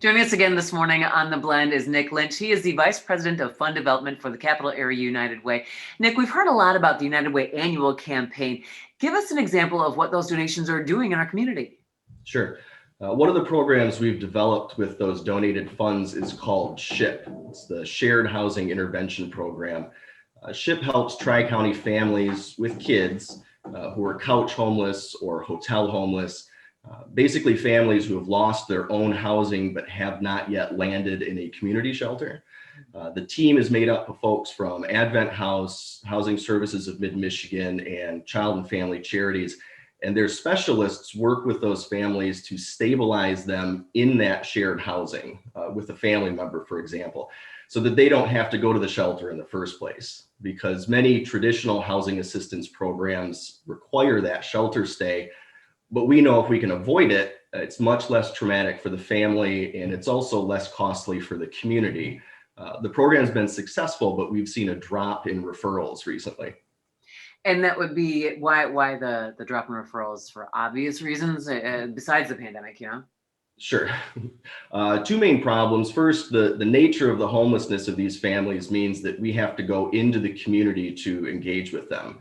Joining us again this morning on The Blend is Nick Lynch. He is the Vice President of Fund Development for the Capital Area United Way. Nick, we've heard a lot about the United Way annual campaign. Give us an example of what those donations are doing in our community. Sure. One of the programs we've developed with those donated funds is called SHIP. It's the Shared Housing Intervention Program. SHIP helps Tri-County families with kids who are couch homeless or hotel homeless, basically families who have lost their own housing but have not yet landed in a community shelter. The team is made up of folks from Advent House, Housing Services of Mid-Michigan, and Child and Family Charities. And their specialists work with those families to stabilize them in that shared housing with a family member, for example, so that they don't have to go to the shelter in the first place. Because many traditional housing assistance programs require that shelter stay. But we know if we can avoid it, it's much less traumatic for the family, and it's also less costly for the community. The program's been successful, but we've seen a drop in referrals recently. And that would be why the drop in referrals, for obvious reasons, besides the pandemic, Sure. Two main problems. First, the nature of the homelessness of these families means that we have to go into the community to engage with them.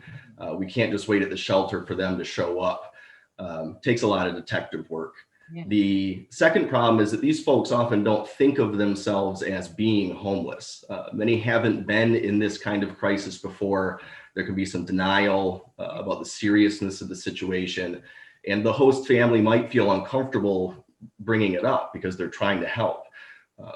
We can't just wait at the shelter for them to show up. Takes a lot of detective work. Yeah. The second problem is that these folks often don't think of themselves as being homeless. Many haven't been in this kind of crisis before. There can be some denial about the seriousness of the situation, and the host family might feel uncomfortable bringing it up because they're trying to help.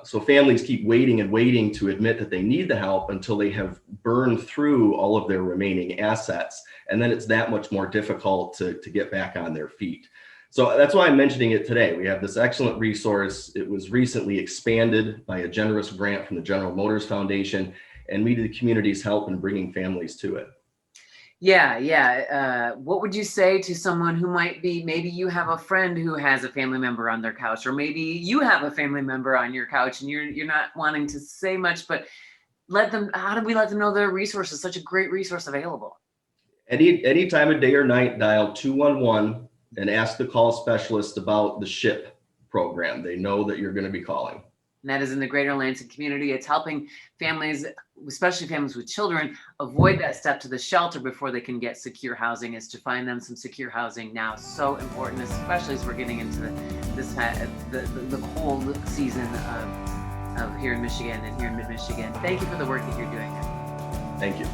So families keep waiting and waiting to admit that they need the help until they have burned through all of their remaining assets. And then it's that much more difficult to get back on their feet. So that's why I'm mentioning it today. We have this excellent resource. It was recently expanded by a generous grant from the General Motors Foundation, and we need the community's help in bringing families to it. Yeah. What would you say to someone who might be, maybe you have a friend who has a family member on their couch, or maybe you have a family member on your couch and you're not wanting to say much, but how do we let them know their resource is such a great resource available? Any time of day or night, dial 211 and ask the call specialist about the SHIP program. They know that you're going to be calling. And that is in the greater Lansing community. It's helping families, especially families with children, avoid that step to the shelter before they can get secure housing, is to find them some secure housing now. So important, especially as we're getting into the cold season of here in Michigan and here in mid-Michigan. Thank you for the work that you're doing. Thank you.